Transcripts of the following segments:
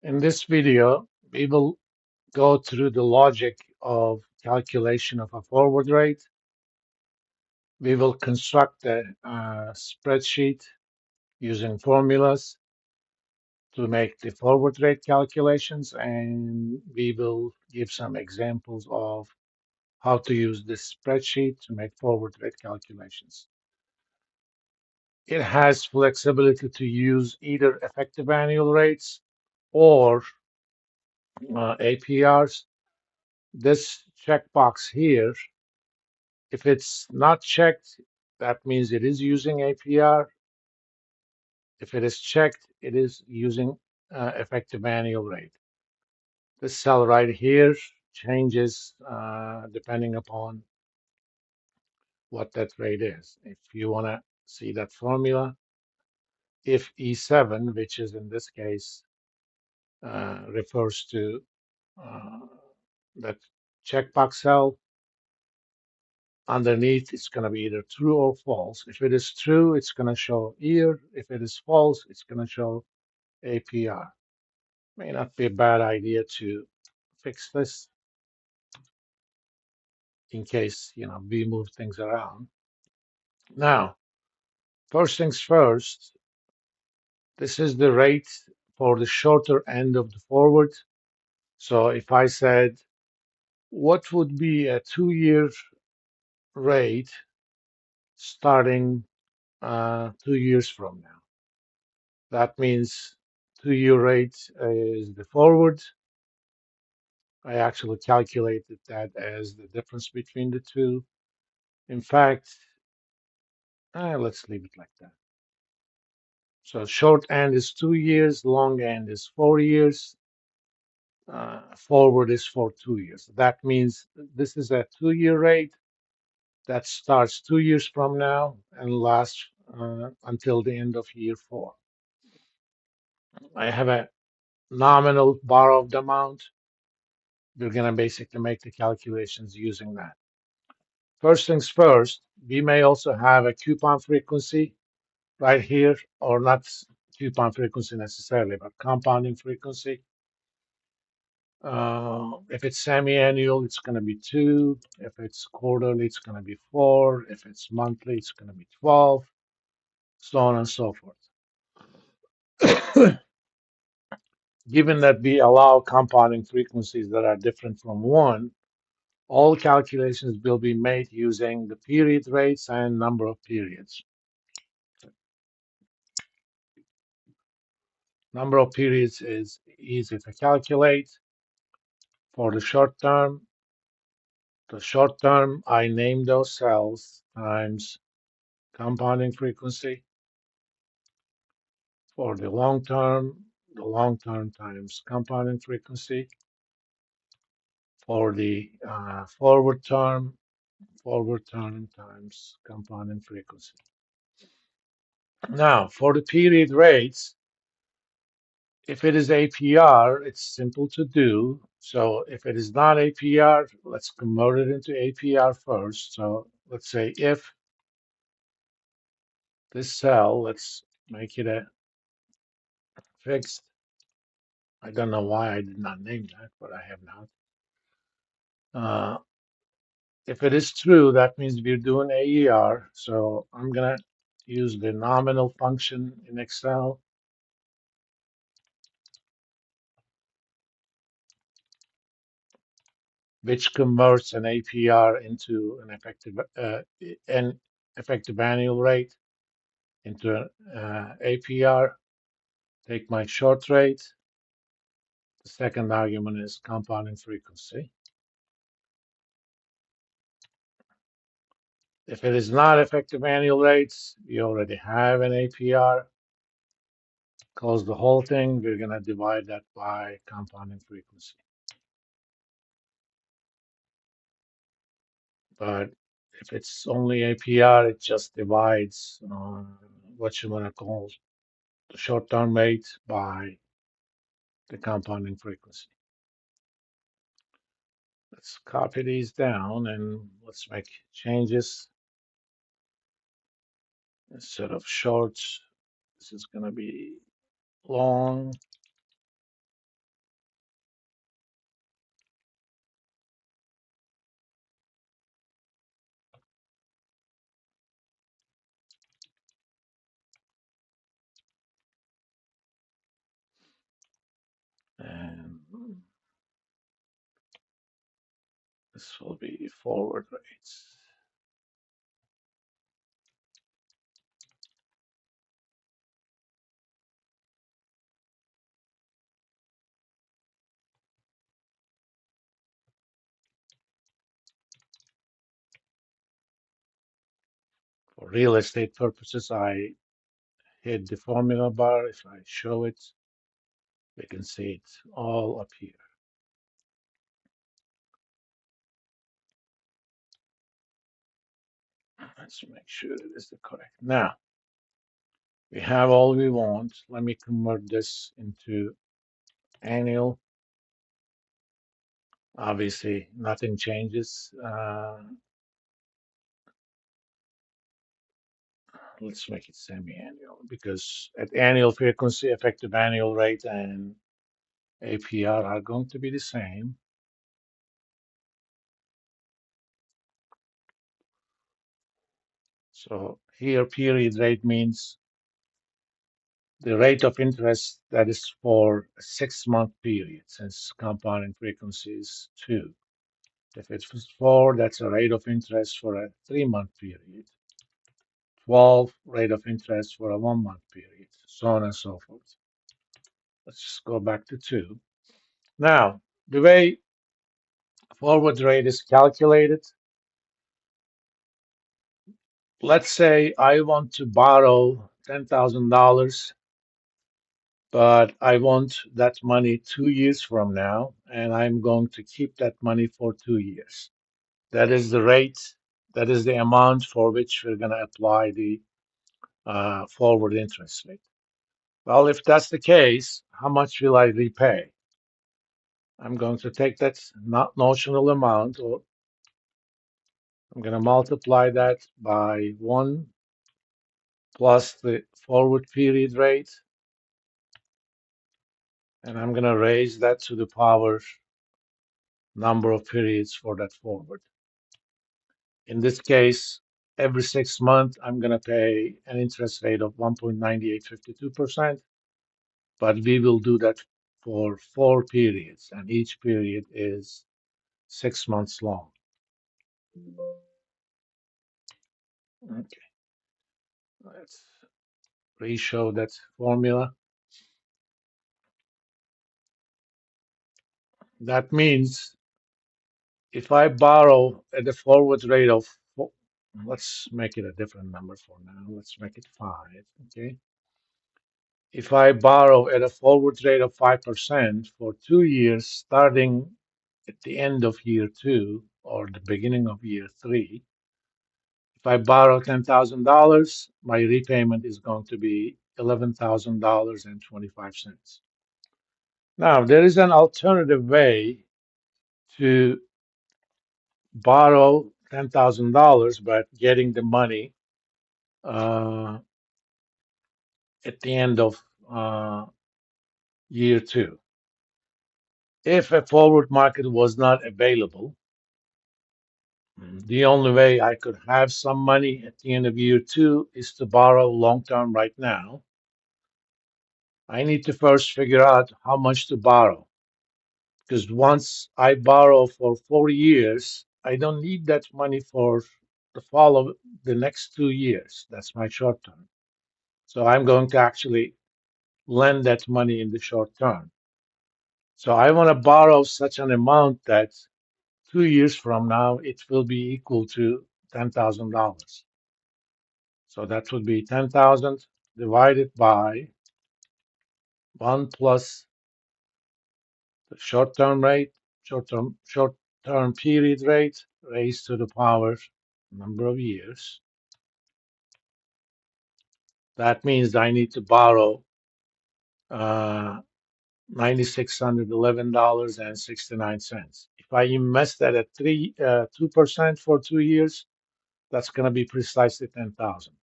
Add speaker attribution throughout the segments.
Speaker 1: In this video, we will go through the logic of calculation of a forward rate. We will construct a spreadsheet using formulas to make the forward rate calculations, and we will give some examples of how to use this spreadsheet to make forward rate calculations. It has flexibility to use either effective annual rates or APRs. This checkbox here, if it's not checked, that means it is using APR. If it is checked, it is using effective annual rate. This cell right here changes depending upon what that rate is. If you want to see that formula, if E7, which is in this case, refers to uh, that checkbox cell, underneath it's going to be either true or false. If it is true, it's going to show year. If it is false, it's going to show APR. May not be a bad idea to fix this in case we move things around. Now, first things first, this is the rate for the shorter end of the forward. So if I said, what would be a 2-year rate starting 2 years from now? That means 2-year rate is the forward. I actually calculated that as the difference between the two. In fact, let's leave it like that. So short end is 2 years, long end is 4 years, forward is for 2 years. That means this is a 2-year rate that starts 2 years from now and lasts until the end of year 4. I have a nominal borrowed amount. We're going to basically make the calculations using that. First things first, we may also have a coupon frequency right here, or not coupon frequency necessarily, but compounding frequency. If it's semi-annual, it's going to be 2. If it's quarterly, it's going to be 4. If it's monthly, it's going to be 12, so on and so forth. Given that we allow compounding frequencies that are different from 1, all calculations will be made using the period rates and number of periods. Number of periods is easy to calculate. For the short term, I name those cells times compounding frequency. For the long term times compounding frequency. For the forward term times compounding frequency. Now, for the period rates, if it is APR, it's simple to do. So if it is not APR, let's convert it into APR first. So let's say if this cell, let's make it a fixed. I don't know why I did not name that, but I have not. If it is true, that means we're doing AER. So I'm going to use the nominal function in Excel. Which converts an APR into an effective annual rate into an APR. Take my short rate. The second argument is compounding frequency. If it is not effective annual rates, you already have an APR. Close the whole thing. We're going to divide that by compounding frequency. But if it's only APR, it just divides what you want to call the short-term rate by the compounding frequency. Let's copy these down and let's make changes. Instead of short, this is going to be long. This will be forward rates. For real estate purposes, I hit the formula bar. If I show it, we can see it all up here. Let's make sure it is the correct. Now, we have all we want. Let me convert this into annual. Obviously, nothing changes. Let's make it semi-annual because at annual frequency, effective annual rate and APR are going to be the same. So here, period rate means the rate of interest that is for a 6-month period, since compounding frequency is 2. If it's 4, that's a rate of interest for a 3-month period. 12, rate of interest for a 1-month period, so on and so forth. Let's just go back to 2. Now, the way forward rate is calculated, let's say I want to borrow $10,000, but I want that money 2 years from now, and I'm going to keep that money for 2 years. That is the rate, that is the amount for which we're going to apply the forward interest rate. Well, if that's the case, how much will I repay? I'm going to take that not notional amount, or I'm going to multiply that by 1 plus the forward period rate, and I'm going to raise that to the power number of periods for that forward. In this case, every 6 months, I'm going to pay an interest rate of 1.9852%, but we will do that for 4 periods, and each period is 6 months long. Okay, let's re-show that formula. That means if I borrow at a forward rate of, let's make it a different number for now. Let's make it 5, okay? If I borrow at a forward rate of 5% for 2 years, starting at the end of year 2 or the beginning of year 3, if I borrow $10,000, my repayment is going to be $11,000.25. Now, there is an alternative way to borrow $10,000, but getting the money uh, at the end of year 2. If a forward market was not available, the only way I could have some money at the end of year 2 is to borrow long term right now. I need to first figure out how much to borrow, because once I borrow for 4 years, I don't need that money for the next 2 years. That's my short term. So I'm going to actually lend that money in the short term. So I want to borrow such an amount that 2 years from now it will be equal to $10,000. So that would be 10,000 divided by 1 plus the short-term rate, short-term period rate raised to the power number of years. That means I need to borrow $9,611.69. If I invest that at 2% for 2 years, that's going to be precisely 10,000.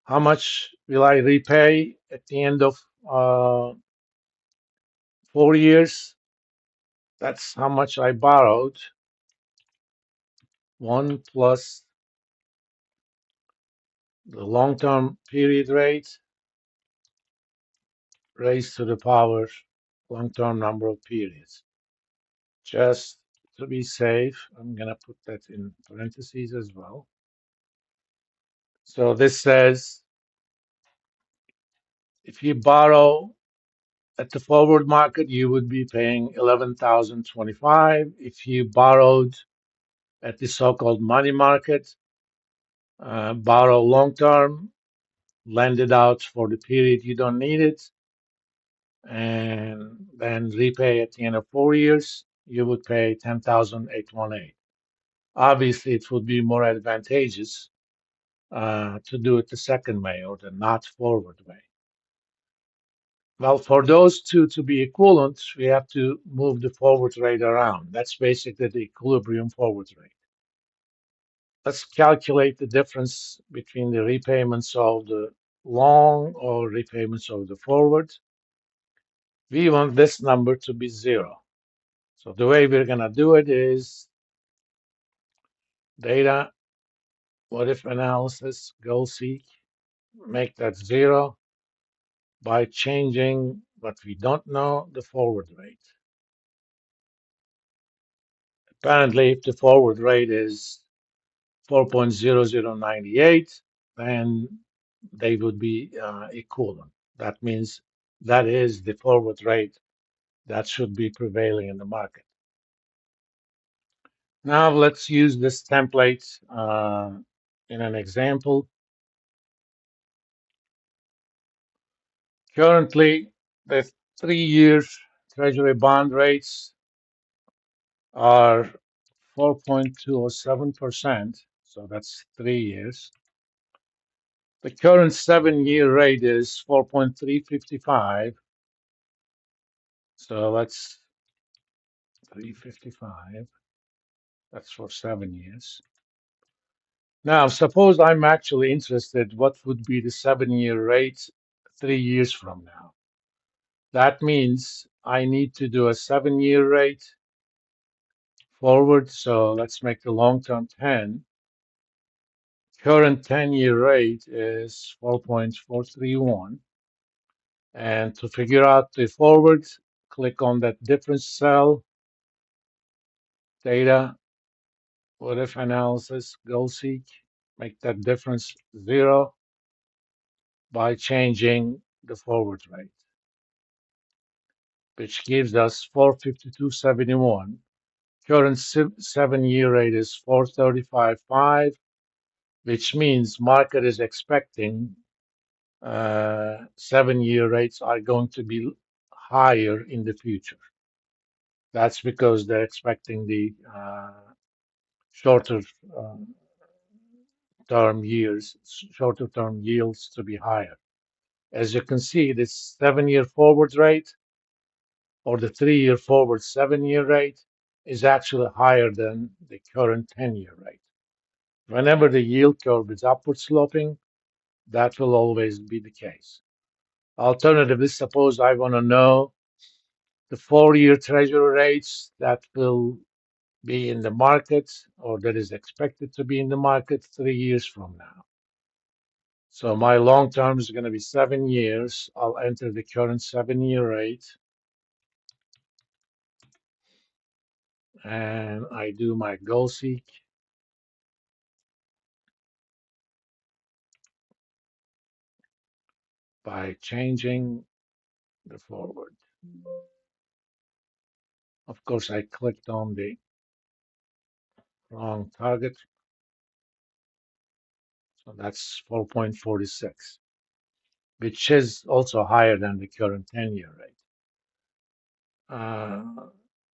Speaker 1: How much will I repay at the end of 4 years? That's how much I borrowed. 1 plus the long-term period rate raised to the power long-term number of periods. Just to be safe, I'm going to put that in parentheses as well. So this says if you borrow at the forward market, you would be paying 11,025. If you borrowed at the so-called money market, borrow long term, lend it out for the period you don't need it, and then repay at the end of 4 years, you would pay 10,818. Obviously, it would be more advantageous to do it the second way or the not forward way. Well, for those two to be equivalent, we have to move the forward rate around. That's basically the equilibrium forward rate. Let's calculate the difference between the repayments of the long or repayments of the forward. We want this number to be 0. So the way we're going to do it is data, what if analysis, goal seek, make that 0 by changing what we don't know, the forward rate. Apparently, if the forward rate is 4.0098, then they would be equivalent. That means that is the forward rate that should be prevailing in the market. Now let's use this template in an example. Currently, the 3-year Treasury bond rates are 4.207%, so that's 3 years. The current 7-year rate is 4.355. So that's 355. That's for 7 years. Now, suppose I'm actually interested, what would be the 7-year rate 3 years from now? That means I need to do a 7-year rate forward. So let's make the long-term 10. Current 10-year rate is 4.431. And to figure out the forward, click on that difference cell, data, what if analysis, goal seek, make that difference 0 by changing the forward rate, which gives us 452.71. Current 7-year rate is 435.5, which means market is expecting 7-year rates are going to be higher in the future. That's because they're expecting the shorter term yields to be higher. As you can see, this 7-year forward rate or the 3-year forward 7-year rate is actually higher than the current 10-year rate. Whenever the yield curve is upward sloping, that will always be the case. Alternatively, suppose I want to know the 4-year treasury rates that will be in the market or that is expected to be in the market 3 years from now. So my long term is going to be 7 years. I'll enter the current 7-year rate. And I do my goal seek. By changing the forward. Of course, I clicked on the wrong target. So that's 4.46, which is also higher than the current 10-year rate.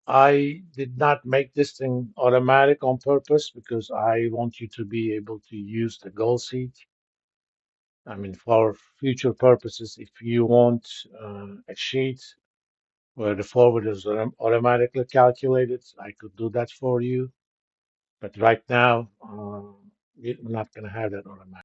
Speaker 1: I did not make this thing automatic on purpose because I want you to be able to use the goal seek. I mean, for future purposes, if you want a sheet where the forward is automatically calculated, I could do that for you. But right now, we're not going to have that automatic.